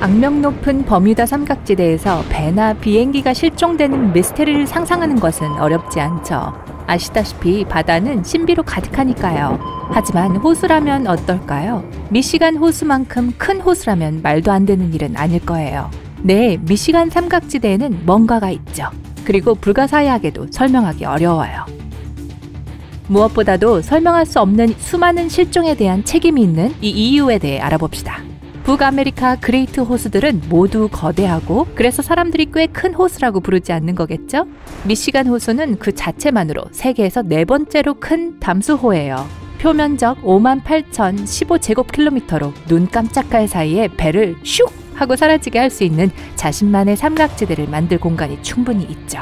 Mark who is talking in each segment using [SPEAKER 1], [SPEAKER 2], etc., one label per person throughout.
[SPEAKER 1] 악명 높은 버뮤다 삼각지대에서 배나 비행기가 실종되는 미스테리를 상상하는 것은 어렵지 않죠. 아시다시피 바다는 신비로 가득하니까요. 하지만 호수라면 어떨까요? 미시간 호수만큼 큰 호수라면 말도 안 되는 일은 아닐 거예요. 네, 미시간 삼각지대에는 뭔가가 있죠. 그리고 불가사의하게도 설명하기 어려워요. 무엇보다도 설명할 수 없는 수많은 실종에 대한 책임이 있는 이 이유에 대해 알아봅시다. 북아메리카 그레이트 호수들은 모두 거대하고 그래서 사람들이 꽤 큰 호수라고 부르지 않는 거겠죠? 미시간 호수는 그 자체만으로 세계에서 4번째로 큰 담수호예요. 표면적 58,015제곱킬로미터로 눈 깜짝할 사이에 배를 슉 하고 사라지게 할 수 있는 자신만의 삼각지대를 만들 공간이 충분히 있죠.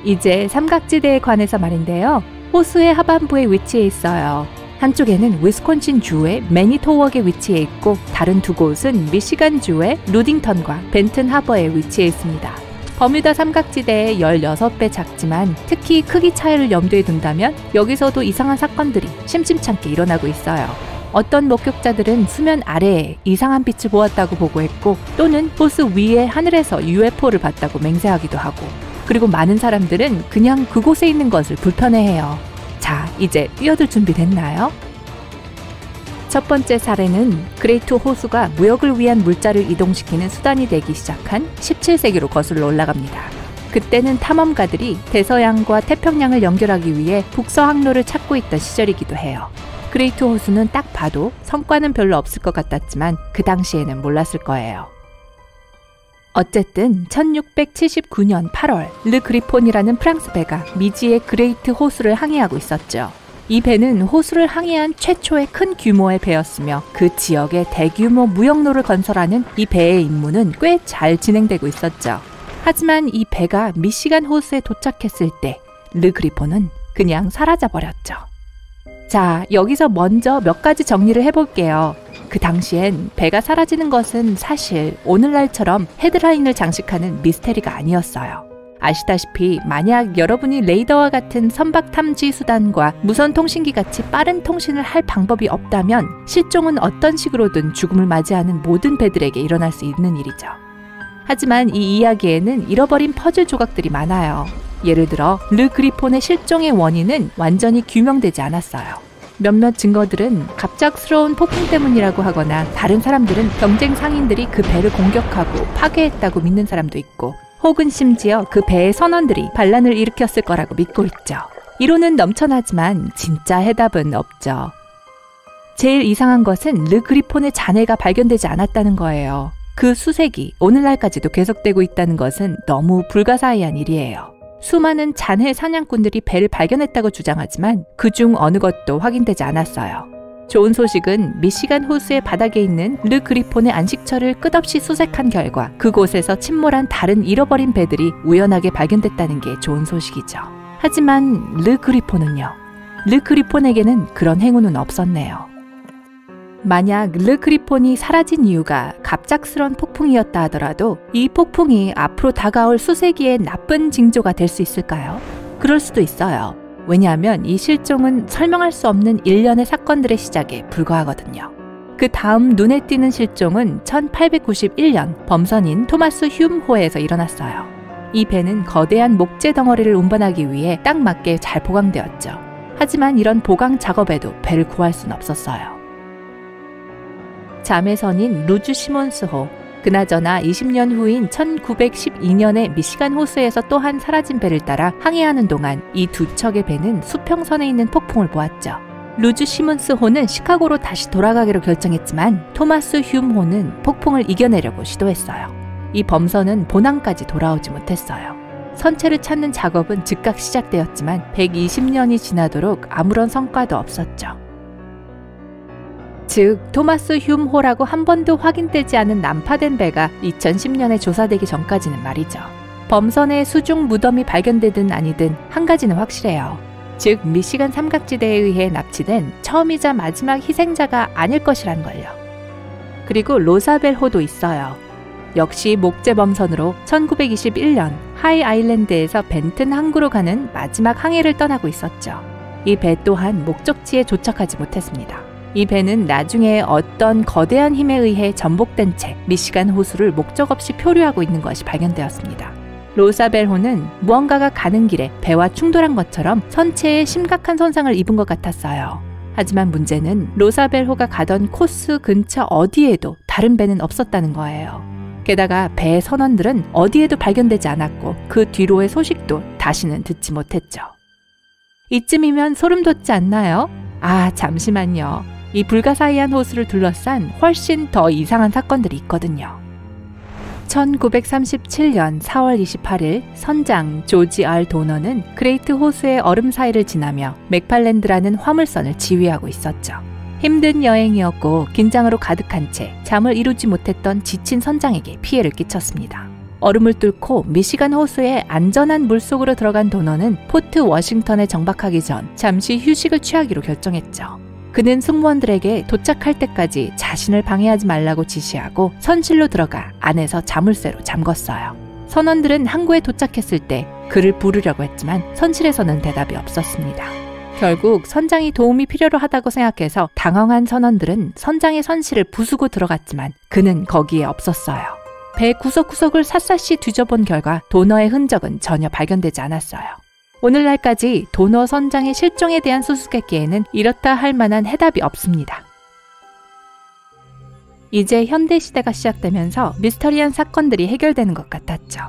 [SPEAKER 1] 이제 삼각지대에 관해서 말인데요. 호수의 하반부에 위치해 있어요. 한쪽에는 위스콘신 주의 매니토웍에 위치해 있고 다른 두 곳은 미시간 주의 루딩턴과 벤튼 하버에 위치해 있습니다. 버뮤다 삼각지대의 16배 작지만 특히 크기 차이를 염두에 둔다면 여기서도 이상한 사건들이 심심찮게 일어나고 있어요. 어떤 목격자들은 수면 아래에 이상한 빛을 보았다고 보고했고 또는 호수 위의 하늘에서 UFO를 봤다고 맹세하기도 하고 그리고 많은 사람들은 그냥 그곳에 있는 것을 불편해해요. 자, 이제 뛰어들 준비 됐나요? 첫 번째 사례는 그레이트 호수가 무역을 위한 물자를 이동시키는 수단이 되기 시작한 17세기로 거슬러 올라갑니다. 그때는 탐험가들이 대서양과 태평양을 연결하기 위해 북서항로를 찾고 있던 시절이기도 해요. 그레이트 호수는 딱 봐도 성과는 별로 없을 것 같았지만 그 당시에는 몰랐을 거예요. 어쨌든 1679년 8월 르 그리폰이라는 프랑스 배가 미지의 그레이트 호수를 항해하고 있었죠. 이 배는 호수를 항해한 최초의 큰 규모의 배였으며 그 지역에 대규모 무역로를 건설하는 이 배의 임무는 꽤 잘 진행되고 있었죠. 하지만 이 배가 미시간 호수에 도착했을 때 르 그리폰은 그냥 사라져버렸죠. 자, 여기서 먼저 몇 가지 정리를 해볼게요. 그 당시엔 배가 사라지는 것은 사실 오늘날처럼 헤드라인을 장식하는 미스테리가 아니었어요. 아시다시피 만약 여러분이 레이더와 같은 선박 탐지 수단과 무선 통신기 같이 빠른 통신을 할 방법이 없다면 실종은 어떤 식으로든 죽음을 맞이하는 모든 배들에게 일어날 수 있는 일이죠. 하지만 이 이야기에는 잃어버린 퍼즐 조각들이 많아요. 예를 들어 르 그리폰의 실종의 원인은 완전히 규명되지 않았어요. 몇몇 증거들은 갑작스러운 폭풍 때문이라고 하거나 다른 사람들은 경쟁 상인들이 그 배를 공격하고 파괴했다고 믿는 사람도 있고 혹은 심지어 그 배의 선원들이 반란을 일으켰을 거라고 믿고 있죠. 이론은 넘쳐나지만 진짜 해답은 없죠. 제일 이상한 것은 르 그리폰의 잔해가 발견되지 않았다는 거예요. 그 수색이 오늘날까지도 계속되고 있다는 것은 너무 불가사의한 일이에요. 수많은 잔해 사냥꾼들이 배를 발견했다고 주장하지만 그중 어느 것도 확인되지 않았어요. 좋은 소식은 미시간 호수의 바닥에 있는 르 그리폰의 안식처를 끝없이 수색한 결과 그곳에서 침몰한 다른 잃어버린 배들이 우연하게 발견됐다는 게 좋은 소식이죠. 하지만 르 그리폰은요? 르 그리폰에게는 그런 행운은 없었네요. 만약 르 그리폰이 사라진 이유가 갑작스런 폭풍이었다 하더라도 이 폭풍이 앞으로 다가올 수세기의 나쁜 징조가 될 수 있을까요? 그럴 수도 있어요. 왜냐하면 이 실종은 설명할 수 없는 일련의 사건들의 시작에 불과하거든요. 그 다음 눈에 띄는 실종은 1891년 범선인 토마스 휴므호에서 일어났어요. 이 배는 거대한 목재 덩어리를 운반하기 위해 딱 맞게 잘 보강되었죠. 하지만 이런 보강 작업에도 배를 구할 수는 없었어요. 자매선인 루즈 시몬스호, 그나저나 20년 후인 1912년에 미시간 호수에서 또한 사라진 배를 따라 항해하는 동안 이 두 척의 배는 수평선에 있는 폭풍을 보았죠. 루즈 시몬스호는 시카고로 다시 돌아가기로 결정했지만 토마스 휴므호는 폭풍을 이겨내려고 시도했어요. 이 범선은 본항까지 돌아오지 못했어요. 선체를 찾는 작업은 즉각 시작되었지만 120년이 지나도록 아무런 성과도 없었죠. 즉 토마스 휴므호라고 한 번도 확인되지 않은 난파된 배가 2010년에 조사되기 전까지는 말이죠. 범선의 수중 무덤이 발견되든 아니든 한 가지는 확실해요. 즉 미시간 삼각지대에 의해 납치된 처음이자 마지막 희생자가 아닐 것이란 걸요. 그리고 로사벨호도 있어요. 역시 목재 범선으로 1921년 하이 아일랜드에서 벤튼 항구로 가는 마지막 항해를 떠나고 있었죠. 이 배 또한 목적지에 도착하지 못했습니다. 이 배는 나중에 어떤 거대한 힘에 의해 전복된 채 미시간 호수를 목적 없이 표류하고 있는 것이 발견되었습니다. 로사벨호는 무언가가 가는 길에 배와 충돌한 것처럼 선체에 심각한 손상을 입은 것 같았어요. 하지만 문제는 로사벨호가 가던 코스 근처 어디에도 다른 배는 없었다는 거예요. 게다가 배의 선원들은 어디에도 발견되지 않았고 그 뒤로의 소식도 다시는 듣지 못했죠. 이쯤이면 소름 돋지 않나요? 아, 잠시만요. 이 불가사의한 호수를 둘러싼 훨씬 더 이상한 사건들이 있거든요. 1937년 4월 28일 선장 조지 R. 도너는 그레이트 호수의 얼음 사이를 지나며 맥팔랜드라는 화물선을 지휘하고 있었죠. 힘든 여행이었고 긴장으로 가득한 채 잠을 이루지 못했던 지친 선장에게 피해를 끼쳤습니다. 얼음을 뚫고 미시간 호수의 안전한 물속으로 들어간 도너는 포트 워싱턴에 정박하기 전 잠시 휴식을 취하기로 결정했죠. 그는 승무원들에게 도착할 때까지 자신을 방해하지 말라고 지시하고 선실로 들어가 안에서 자물쇠로 잠궜어요. 선원들은 항구에 도착했을 때 그를 부르려고 했지만 선실에서는 대답이 없었습니다. 결국 선장이 도움이 필요로 하다고 생각해서 당황한 선원들은 선장의 선실을 부수고 들어갔지만 그는 거기에 없었어요. 배 구석구석을 샅샅이 뒤져본 결과 도너의 흔적은 전혀 발견되지 않았어요. 오늘날까지 도너 선장의 실종에 대한 수수께끼에는 이렇다 할 만한 해답이 없습니다. 이제 현대시대가 시작되면서 미스터리한 사건들이 해결되는 것 같았죠.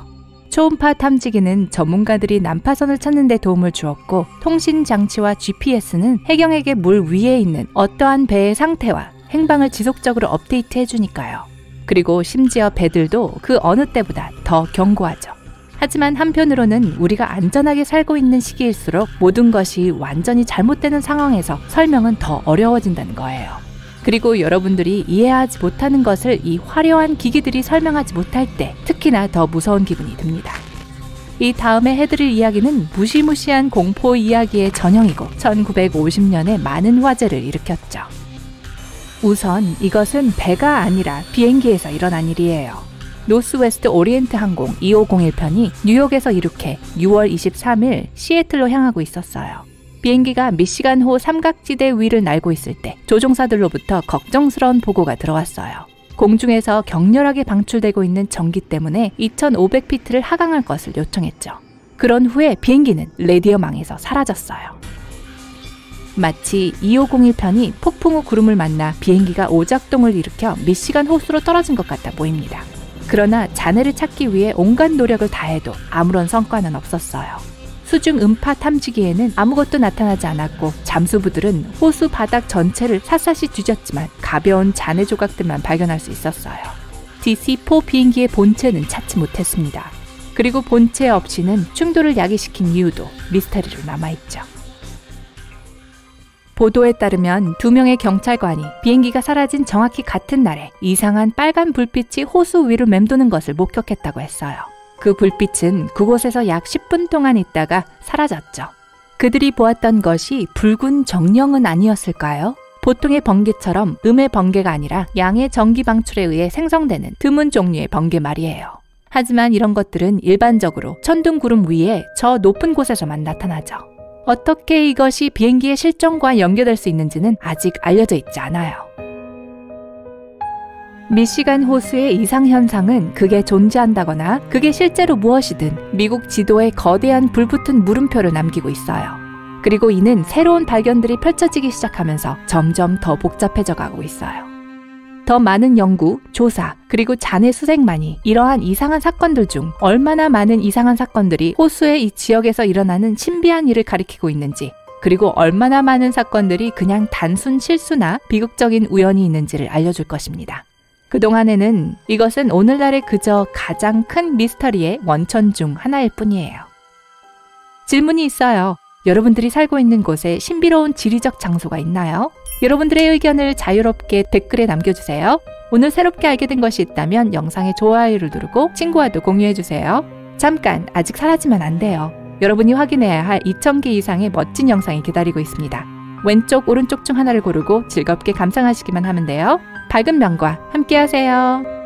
[SPEAKER 1] 초음파 탐지기는 전문가들이 난파선을 찾는 데 도움을 주었고 통신 장치와 GPS는 해경에게 물 위에 있는 어떠한 배의 상태와 행방을 지속적으로 업데이트 해주니까요. 그리고 심지어 배들도 그 어느 때보다 더 견고하죠. 하지만 한편으로는 우리가 안전하게 살고 있는 시기일수록 모든 것이 완전히 잘못되는 상황에서 설명은 더 어려워진다는 거예요. 그리고 여러분들이 이해하지 못하는 것을 이 화려한 기기들이 설명하지 못할 때 특히나 더 무서운 기분이 듭니다. 이 다음에 해드릴 이야기는 무시무시한 공포 이야기의 전형이고 1950년에 많은 화제를 일으켰죠. 우선 이것은 배가 아니라 비행기에서 일어난 일이에요. 노스웨스트 오리엔트 항공 2501편이 뉴욕에서 이륙해 6월 23일 시애틀로 향하고 있었어요. 비행기가 미시간호 삼각지대 위를 날고 있을 때 조종사들로부터 걱정스러운 보고가 들어왔어요. 공중에서 격렬하게 방출되고 있는 전기 때문에 2500피트를 하강할 것을 요청했죠. 그런 후에 비행기는 레디어망에서 사라졌어요. 마치 2501편이 폭풍 후 구름을 만나 비행기가 오작동을 일으켜 미시간 호수로 떨어진 것 같아 보입니다. 그러나 잔해를 찾기 위해 온갖 노력을 다해도 아무런 성과는 없었어요. 수중 음파 탐지기에는 아무것도 나타나지 않았고 잠수부들은 호수 바닥 전체를 샅샅이 뒤졌지만 가벼운 잔해 조각들만 발견할 수 있었어요. DC-4 비행기의 본체는 찾지 못했습니다. 그리고 본체 없이는 충돌을 야기시킨 이유도 미스터리로 남아있죠. 보도에 따르면 2명의 경찰관이 비행기가 사라진 정확히 같은 날에 이상한 빨간 불빛이 호수 위를 맴도는 것을 목격했다고 했어요. 그 불빛은 그곳에서 약 10분 동안 있다가 사라졌죠. 그들이 보았던 것이 붉은 정령은 아니었을까요? 보통의 번개처럼 음의 번개가 아니라 양의 전기 방출에 의해 생성되는 드문 종류의 번개 말이에요. 하지만 이런 것들은 일반적으로 천둥구름 위에 저 높은 곳에서만 나타나죠. 어떻게 이것이 비행기의 실종과 연결될 수 있는지는 아직 알려져 있지 않아요. 미시간 호수의 이상현상은 그게 존재한다거나 그게 실제로 무엇이든 미국 지도에 거대한 불붙은 물음표를 남기고 있어요. 그리고 이는 새로운 발견들이 펼쳐지기 시작하면서 점점 더 복잡해져 가고 있어요. 더 많은 연구, 조사, 그리고 잔해 수색만이 이러한 이상한 사건들 중 얼마나 많은 이상한 사건들이 호수의 이 지역에서 일어나는 신비한 일을 가리키고 있는지, 그리고 얼마나 많은 사건들이 그냥 단순 실수나 비극적인 우연이 있는지를 알려줄 것입니다. 그동안에는 이것은 오늘날의 그저 가장 큰 미스터리의 원천 중 하나일 뿐이에요. 질문이 있어요. 여러분들이 살고 있는 곳에 신비로운 지리적 장소가 있나요? 여러분들의 의견을 자유롭게 댓글에 남겨주세요. 오늘 새롭게 알게 된 것이 있다면 영상에 좋아요를 누르고 친구와도 공유해주세요. 잠깐, 아직 사라지면 안 돼요. 여러분이 확인해야 할 2000개 이상의 멋진 영상이 기다리고 있습니다. 왼쪽, 오른쪽 중 하나를 고르고 즐겁게 감상하시기만 하면 돼요. 밝은 면과 함께 하세요.